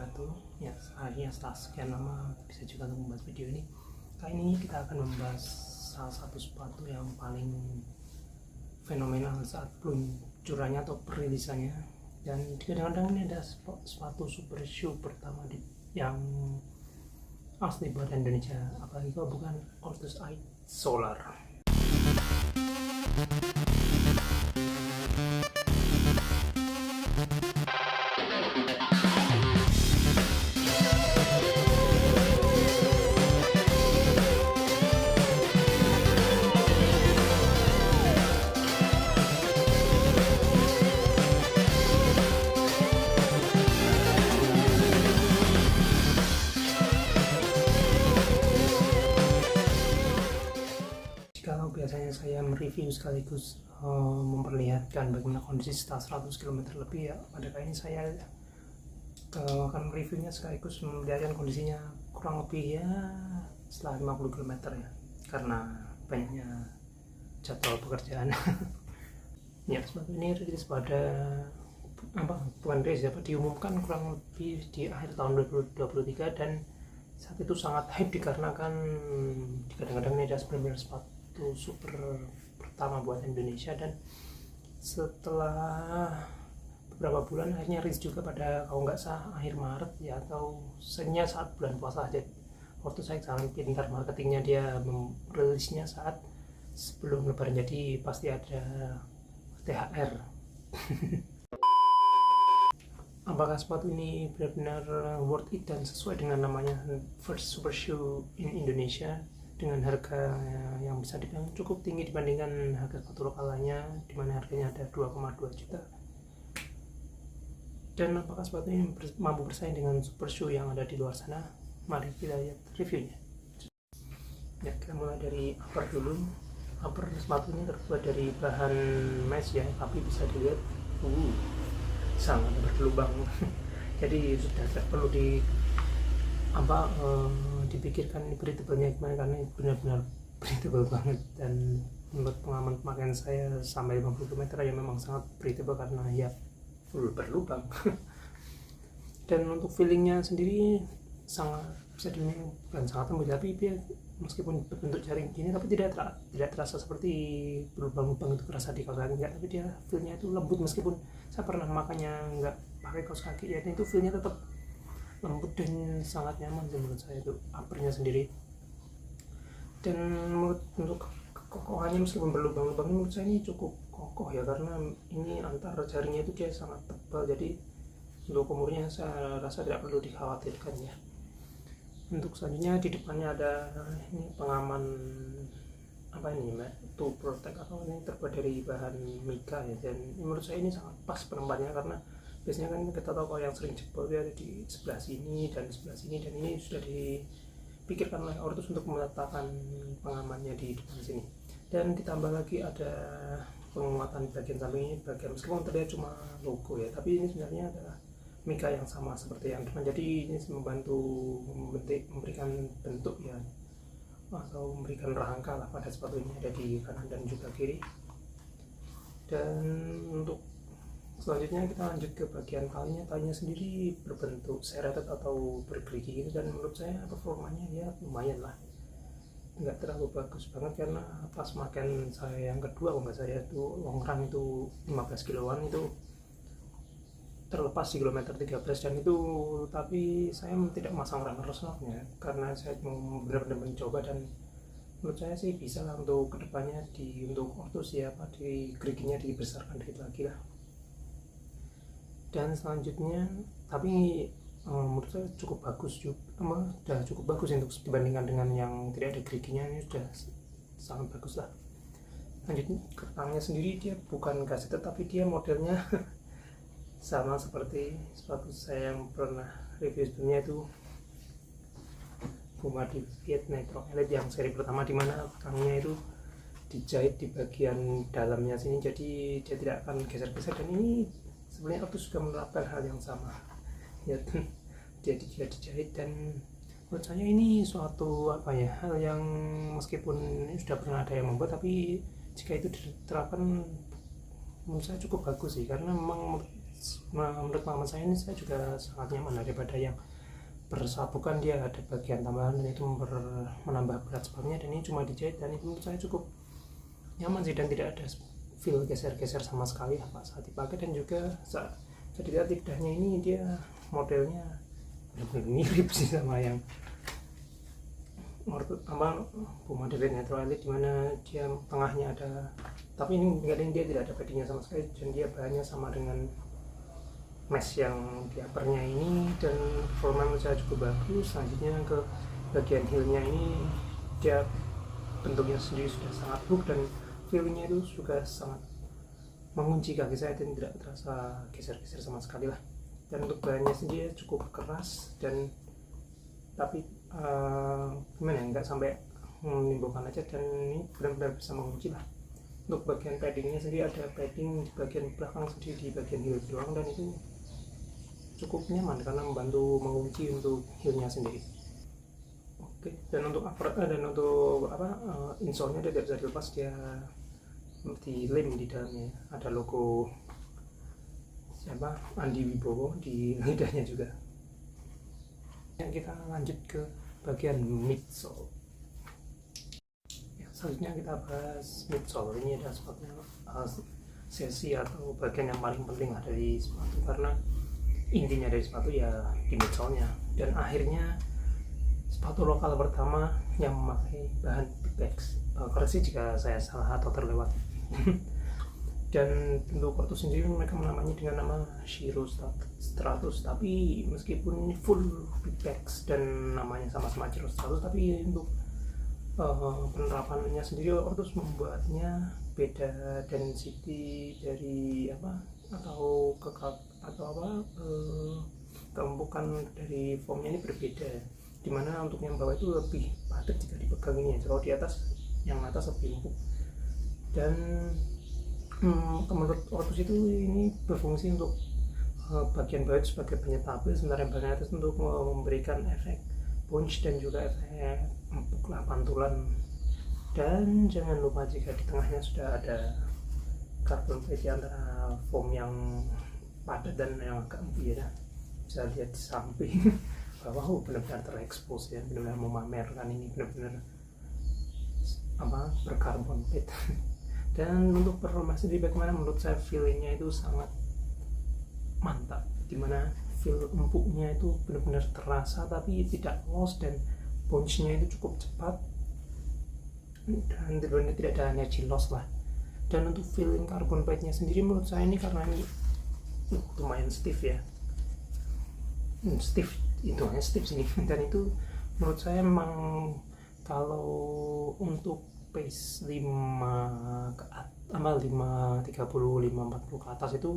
wabarakatuh. Ya, akhirnya setelah sekian lama bisa juga untuk membuat video ini. Kali ini kita akan membahas salah satu sepatu yang paling fenomenal saat peluncurannya atau perilisannya. Dan kadang-kadang ini ada sepatu super shoe pertama yang asli buatan Indonesia, apalagi kalau bukan Ortus Eye Solar. Kalau biasanya saya mereview sekaligus memperlihatkan bagaimana kondisi setelah 100 km lebih, ya pada kali ini saya akan reviewnya sekaligus memperlihatkan kondisinya kurang lebih ya setelah 50 km ya, karena banyaknya jadwal pekerjaan. Ya, sepatu ini rilis pada bukan rilis, dapat diumumkan kurang lebih di akhir tahun 2023, dan saat itu sangat hype dikarenakan kadang-kadang ini ada benar-benar sepatu super pertama buat Indonesia. Dan setelah beberapa bulan akhirnya rilis juga pada, kalau nggak salah, akhir Maret ya, atau senya saat bulan puasa aja. Waktu saya sangat pintar marketingnya, dia merilisnya saat sebelum lebaran, jadi pasti ada THR. Apakah sepatu ini benar-benar worth it dan sesuai dengan namanya, first super shoe in Indonesia, dengan harga yang bisa dibilang cukup tinggi dibandingkan harga sepatu lokal lainnya, dimana harganya ada 2,2 juta. Dan apakah sepatu ini mampu bersaing dengan super shoe yang ada di luar sana? Mari kita lihat reviewnya. Ya, kita mulai dari upper dulu. Upper sepatu ini terbuat dari bahan mesh ya, tapi bisa dilihat sangat berlubang. Jadi sudah tidak perlu dipikirkan ini breathable-nya gimana, karena ini benar-benar breathable banget. Dan menurut pengalaman pemakaian saya sampai 50 km ya memang sangat breathable karena ya full berlubang. Dan untuk feelingnya sendiri sangat bisa dibilang bukan sangat lembut, tapi dia meskipun berbentuk jaring gini tapi tidak terasa seperti berlubang-lubang itu kerasa di kaos kaki, enggak, tapi dia feelnya itu lembut. Meskipun saya pernah makanya nggak pakai kaos kaki ya, itu feelnya tetap lembut dan sangat nyaman sih menurut saya itu uppernya sendiri. Dan untuk kekokohannya, meskipun berlubang-lubang, menurut saya ini cukup kokoh ya, karena ini antar jaringnya itu dia sangat tebal, jadi untuk umurnya saya rasa tidak perlu dikhawatirkan ya. Untuk selanjutnya di depannya ada ini pengaman to protect, atau ini terbuat dari bahan mica ya, dan menurut saya ini sangat pas penempatnya, karena biasanya kan kita tahu kalau yang sering jebol dia ada di sebelah sini dan sebelah sini, dan ini sudah dipikirkan oleh Ortus untuk meletakkan pengamannya di depan sini. Dan ditambah lagi ada penguatan bagian samping ini, meskipun terlihat cuma logo ya, tapi ini sebenarnya adalah mica yang sama seperti yang depan, jadi ini membantu memberikan bentuk ya, atau memberikan rangka lah pada sepatu ini, ada di kanan dan juga kiri. Dan untuk selanjutnya kita lanjut ke bagian talinya sendiri berbentuk serrated atau bergerigi gitu, dan menurut saya performanya ya lumayan lah, nggak terlalu bagus banget, karena pas makan saya yang kedua, kalau nggak saya itu long run itu 15 kiloan itu terlepas di kilometer 13, dan itu tapi saya tidak masang runner slot-nya karena saya mau benar-benar mencoba, dan menurut saya sih bisa lah untuk kedepannya untuk Ortus ya, di geriginya dibesarkan dikit lagi lah. Dan selanjutnya, tapi menurut saya cukup bagus juga, sudah cukup bagus untuk dibandingkan dengan yang tidak ada geriginya, ini sudah sangat bagus lah. Lanjutnya ke tangnya sendiri, dia bukan gasket tapi dia modelnya sama seperti sepatu saya yang pernah review sebelumnya, itu Puma Viet Nitro Elite yang seri pertama, dimana tangnya itu dijahit di bagian dalamnya sini, jadi dia tidak akan geser-geser. Dan ini sebenarnya Ortus juga menerapkan hal yang sama ya, jadi dia dijahit, dan menurut saya ini suatu hal yang meskipun ini sudah pernah ada yang membuat, tapi jika itu diterapkan menurut saya cukup bagus sih, karena memang menurut pengalaman saya ini, saya juga sangat nyaman daripada yang bersabukan. Dia ada bagian tambahan dan itu menambah berat sepatunya, dan ini cuma dijahit, dan itu menurut saya cukup nyaman sih, dan tidak ada feel geser-geser sama sekali apa saat dipakai. Dan juga saat dilihat lidahnya ini, dia modelnya benar-benar mirip sih sama yang Puma David Netro Elite, dimana dia tengahnya ada, tapi ini dia tidak ada paddingnya sama sekali, dan dia bahannya sama dengan mesh yang di uppernya ini, dan performa menurut saya cukup bagus. Selanjutnya ke bagian heelnya ini, dia bentuknya sendiri sudah sangat hook, dan feelingnya itu juga sangat mengunci kaki saya dan tidak terasa geser-geser sama sekali lah. Dan untuk bahannya sendiri cukup keras, dan tapi gimana ya, nggak sampai menimbulkan lecet, dan ini benar-benar bisa mengunci lah. Untuk bagian paddingnya sendiri, ada padding di bagian belakang sendiri di bagian heel doang, dan itu cukup nyaman karena membantu mengunci untuk heelnya sendiri. Oke, dan untuk insole-nya dia tidak bisa dilepas, dia di lem di dalamnya, ada logo Andi Wibowo di lidahnya juga. Yang kita lanjut ke bagian midsole. Selanjutnya kita bahas midsole. Ini adalah sepatunya sesi atau bagian yang paling penting lah dari sepatu, karena intinya dari sepatu ya di midsole-nya. Dan akhirnya sepatu lokal pertama yang memakai bahan Pebax. Koreksi jika saya salah atau terlewat. Dan untuk Cortus sendiri mereka menamainya dengan nama Shiro Stratus, tapi meskipun full Pebax dan namanya sama-sama Shiro Stratus, tapi untuk penerapannya sendiri Cortus membuatnya beda density dari keempukan dari foamnya ini berbeda, dimana untuk yang bawah itu lebih padat jika dipegang ini, kalau di atas, yang atas lebih empuk. Dan menurut Cortus itu ini berfungsi untuk bagian bawah itu sebagai penyetabil, sementara yang bagian atas untuk memberikan efek punch dan juga efek empuk lah, pantulan. Dan jangan lupa jika di tengahnya sudah ada carbon plate antara foam yang padat dan yang agak empuk ya, bisa lihat di samping bahwa benar-benar terekspos ya, benar-benar memamerkan ini benar-benar berkarbon plate. Dan untuk performa sendiri bagaimana, menurut saya feelingnya itu sangat mantap, dimana feel empuknya itu benar-benar terasa tapi tidak loss, dan punch-nya itu cukup cepat, dan tidak ada energy loss lah. Dan untuk feeling carbon plate-nya sendiri menurut saya ini, karena ini lumayan stiff ya, stiff sini, dan itu menurut saya memang kalau untuk pace 5 ke atas, 5.30, 5.40 ke atas itu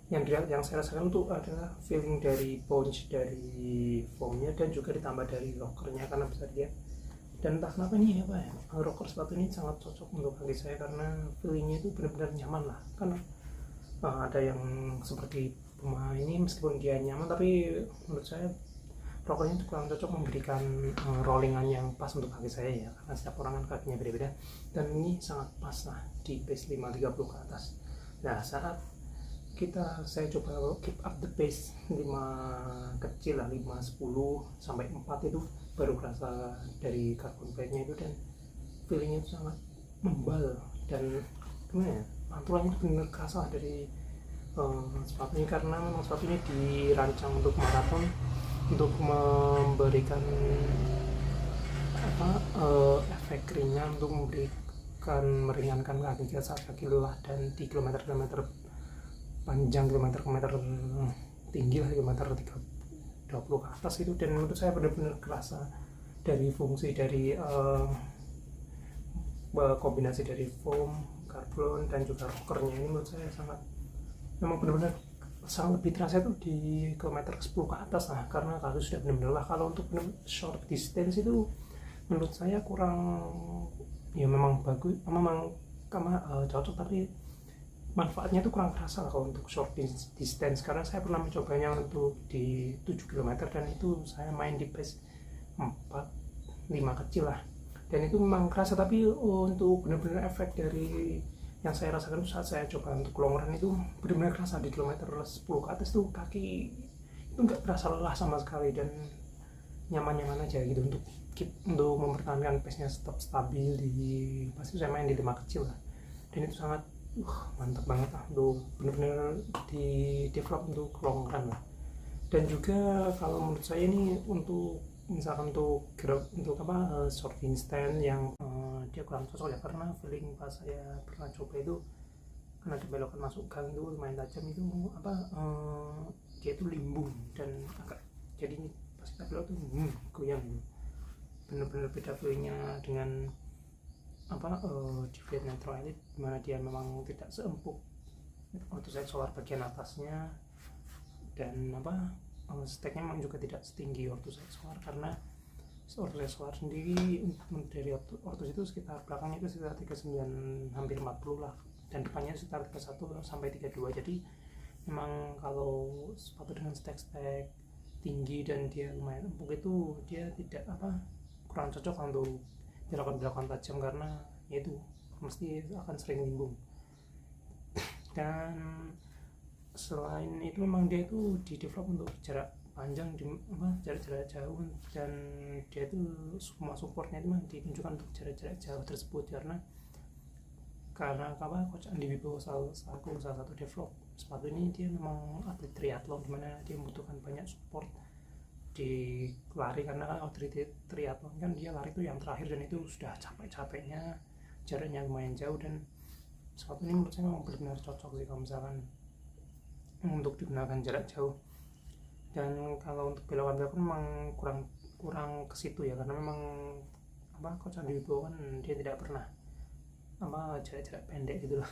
yang saya rasakan itu adalah feeling dari punch dari foamnya, dan juga ditambah dari rockernya, karena bisa dilihat. Dan entah kenapa ini rocker sepatu ini sangat cocok untuk kaki saya, karena feelingnya itu benar-benar nyaman lah. Karena ada yang seperti Puma ini, meskipun dia nyaman, tapi menurut saya rockernya itu kurang cocok memberikan rollingan yang pas untuk kaki saya ya, karena setiap orang kan kakinya beda-beda, dan ini sangat pas lah di pace 5.30 ke atas. Nah, saat saya coba keep up the pace 5 kecil lah, 5, 10 sampai 4 itu baru kerasa dari carbon plate-nya itu, dan feelingnya itu sangat membal, dan gimana ya, pantulannya benar kerasa dari sepatu ini, karena memang sepatu ini dirancang untuk maraton, untuk memberikan efek ringan, untuk meringankan kaki kita saat kaki lelah, dan di kilometer-kilometer panjang, kilometer tinggi lah, kilometer 20 ke atas itu. Dan menurut saya benar-benar kerasa dari fungsi dari kombinasi dari foam, carbon, dan juga rockernya ini, menurut saya memang benar-benar sangat lebih terasa itu di kilometer 10 ke atas lah, karena kalau sudah benar-benar lah. Kalau untuk short distance itu menurut saya kurang, ya memang bagus, memang cocok, tapi manfaatnya itu kurang terasa lah kalau untuk short distance, karena saya pernah mencobanya untuk di 7 km, dan itu saya main di pace 4-5 kecil lah, dan itu memang kerasa. Tapi untuk benar-benar efek dari yang saya rasakan saat saya coba untuk long run itu benar-benar kerasa di kilometer 10 ke atas tuh kaki itu nggak terasa lelah sama sekali dan nyaman-nyaman aja gitu untuk mempertahankan pace-nya tetap stabil di pasti saya main di 5 kecil lah, dan itu sangat mantap banget lah untuk benar-benar di develop untuk long run lah. Dan juga kalau menurut saya ini untuk misalkan untuk short stand yang dia kurang cocok ya, karena feeling pas saya pernah coba itu karena ada belokan masuk gang itu lumayan tajam itu dia itu limbung dan agak jadi pas kita belok tuh goyang gitu. Bener-bener beda feelingnya dengan di Fiat Nitro Elite, dimana dia memang tidak seempuk Autoside Solar bagian atasnya, dan steknya memang juga tidak setinggi Autoside Solar, karena Autoside Solar sendiri dari Ortus itu sekitar belakangnya itu sekitar 39 hampir 40 lah, dan depannya sekitar 31 sampai 32. Jadi memang kalau sepatu dengan stek-stek tinggi dan dia lumayan empuk itu dia tidak kurang cocok untuk belokan tajam, karena itu mesti akan sering limbung. Dan selain itu memang dia itu di develop untuk jarak panjang, jarak jauh, dan dia itu semua supportnya itu memang ditunjukkan untuk jarak jauh tersebut, karena Coach Andi Wibowo salah satu develop sepatu ini dia memang atlet triathlon, dimana dia membutuhkan banyak support di lari, karena kan atlet triathlon kan dia lari itu yang terakhir dan itu sudah capek-capeknya, jaraknya lumayan jauh, dan sepatu ini menurut saya memang benar-benar cocok sih kalau misalkan untuk digunakan jarak jauh. Dan kalau untuk belokan-belokan memang kurang ke situ ya, karena memang Coach Andi Wibowo kan dia tidak pernah jarak-jarak pendek gitu loh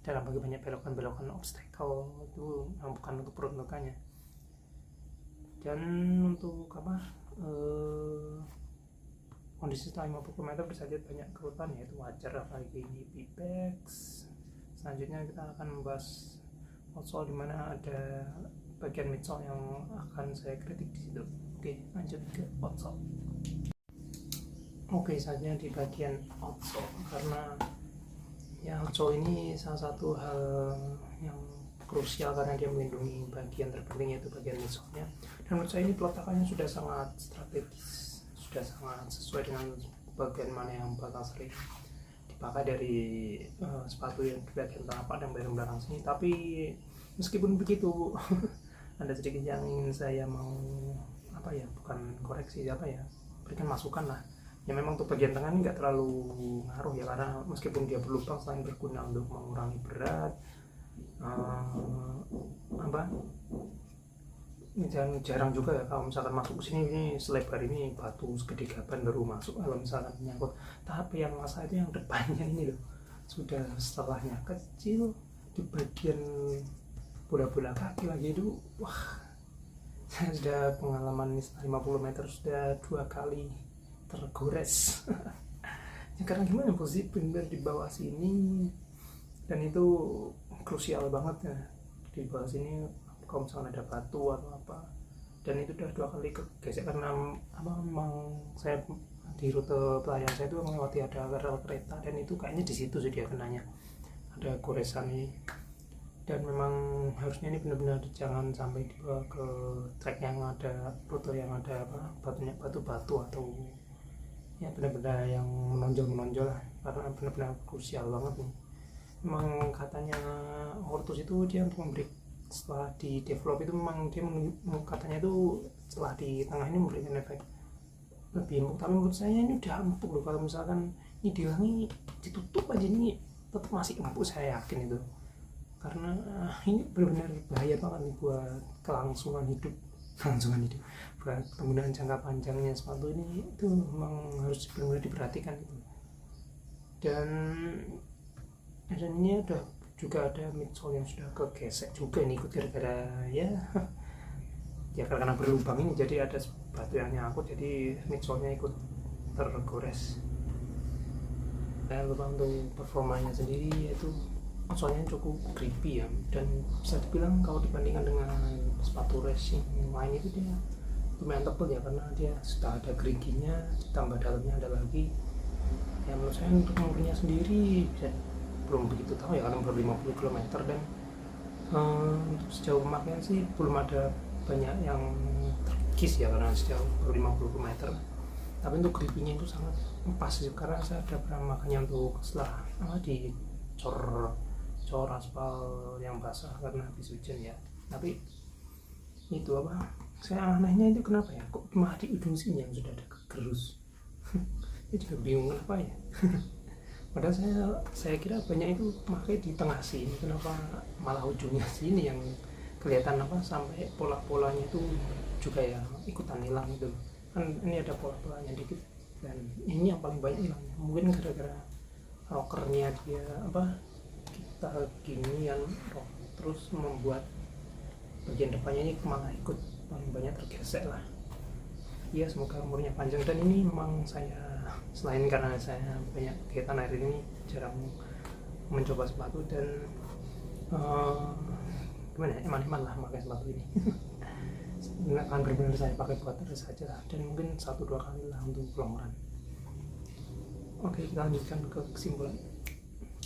dalam bagi banyak belokan obstacle itu bukan untuk peruntukannya. Dan untuk kondisi setelah 50 km bisa lihat banyak kerutan, yaitu wajar apalagi ini Pipex. Selanjutnya kita akan membahas outsole, dimana ada bagian midsole yang akan saya kritik di situ. Oke, lanjut ke outsole. Oke, saatnya di bagian outsole, karena ya outsole ini salah satu hal yang krusial karena dia melindungi bagian terpenting, yaitu bagian midsole-nya. Dan menurut saya ini peletakannya sudah sangat strategis, sudah sangat sesuai dengan bagian mana yang bakal sering dipakai dari sepatu yang di bagian telapak dan bagian belakang sini. Tapi meskipun begitu ada sedikit yang ingin saya mau bukan koreksi berikan masukan lah. Ya memang untuk bagian tengah ini nggak terlalu ngaruh ya, karena meskipun dia berlubang selain berguna untuk mengurangi berat, dan jarang juga ya kalau misalkan masuk ke sini ini selebar ini batu segede gaban baru masuk kalau misalkan menyangkut. Tapi yang masalah itu yang depannya ini loh, sudah setelahnya kecil di bagian bola-bola kaki lagi itu. Wah, saya sudah pengalaman 50 meter sudah 2 kali tergores ya, karena gimana posisi benar di bawah sini, dan itu krusial banget ya di bawah sini kalau misalnya ada batu atau apa. Dan itu udah 2 kali kegesek karena memang saya di rute pelayaran saya itu melewati ada rel kereta, dan itu kayaknya di situ sih dia kenanya ada goresan ini. Dan memang harusnya ini benar-benar jangan sampai dibawa ke trek yang ada rute yang ada batu-batu atau ya benar-benar yang menonjol lah, karena benar-benar krusial banget nih. Memang katanya Ortus itu dia untuk memberi, setelah di develop itu memang dia katanya itu setelah di tengah ini memberikan efek lebih empuk, tapi menurut saya ini udah empuk loh. Kalau misalkan ini diulangi ditutup aja ini tetap masih empuk, saya yakin itu, karena ini benar-benar bahaya banget nih buat kelangsungan hidup buat penggunaan jangka panjangnya sepatu ini. Itu memang harus benar-benar diperhatikan gitu. Dan ini juga ada midsole yang sudah kegesek juga nih, ikut gara-gara ya karena berlubang ini, jadi ada batu yang nyangkut, jadi midsole-nya ikut tergores. Dan untuk performanya sendiri yaitu soalnya cukup creepy ya, dan bisa dibilang kalau dibandingkan dengan sepatu racing lain itu dia lumayan tebal ya, karena dia sudah ada geriginya, ditambah dalamnya ada lagi. Ya menurut saya untuk mengurinya sendiri bisa belum begitu tahu ya karena baru 50 km. Dan untuk sejauh pemakaian sih belum ada banyak yang terkikis ya karena sejauh baru 50 km. Tapi untuk grippingnya itu sangat pas sih, karena saya ada pernah makanya untuk setelah di cor aspal yang basah karena habis hujan ya. Tapi itu saya anehnya itu kenapa ya kok malah di ujung sini yang sudah ada gerus. Saya juga bingung kenapa ya. Padahal saya kira banyak itu pakai di tengah sini, kenapa malah ujungnya sini yang kelihatan sampai pola-polanya itu juga ya ikutan hilang gitu kan. Ini ada pola-polanya dikit dan ini yang paling banyak hilangnya, mungkin gara-gara rockernya dia kita ginian rock, terus membuat bagian depannya ini malah ikut paling banyak tergesek lah ya. Semoga umurnya panjang. Dan ini memang saya selain karena saya banyak kegiatan akhir ini jarang mencoba sepatu dan gimana ya, eman-eman lah pakai sepatu ini. Nggak akan benar-benar saya pakai buat terus saja lah, dan mungkin 1-2 kali lah untuk long run. Oke, kita lanjutkan ke kesimpulan.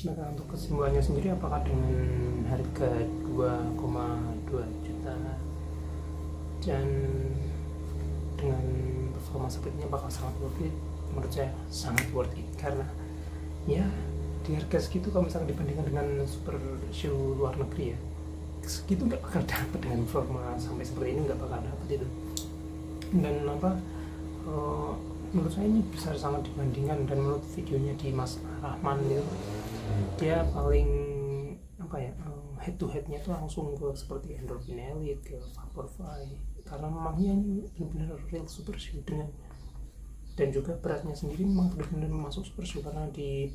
Nah, untuk kesimpulannya sendiri, apakah dengan harga 2,2 juta dan dengan performa sepertinya bakal sangat worth it? Menurut saya sangat worth it, karena ya di harga segitu kalau misalnya dibandingkan dengan super shoe luar negeri ya, segitu nggak bakal dapat dengan performa sampai seperti ini, nggak bakal dapat itu. Dan menurut saya ini bisa sangat dibandingkan, dan menurut videonya di Mas Rahman itu dia paling head to headnya itu langsung ke seperti Endorphin Elite, ke Vaporfly, karena memangnya ini benar-benar real super shoe dengan, dan juga beratnya sendiri memang benar-benar masuk super shoe, karena di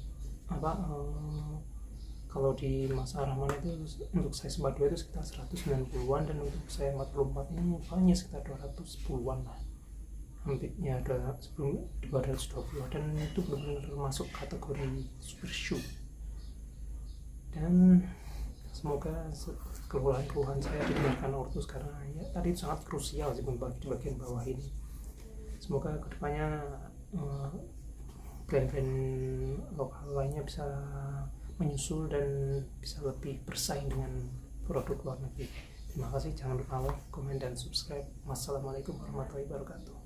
kalau di Mas Rahman itu untuk size 42 itu sekitar 190-an, dan untuk saya 44 ini paling sekitar 210-an lah, hampir ya sebelum 220, dan itu benar-benar masuk kategori super shoe. Dan semoga keluhan saya didengarkan Ortus, karena ya tadi itu sangat krusial sih membagi di bagian bawah ini. Semoga kedepannya brand-brand lokal lainnya bisa menyusul dan bisa lebih bersaing dengan produk luar negeri. Terima kasih, jangan lupa like, komen, dan subscribe. Wassalamualaikum warahmatullahi wabarakatuh.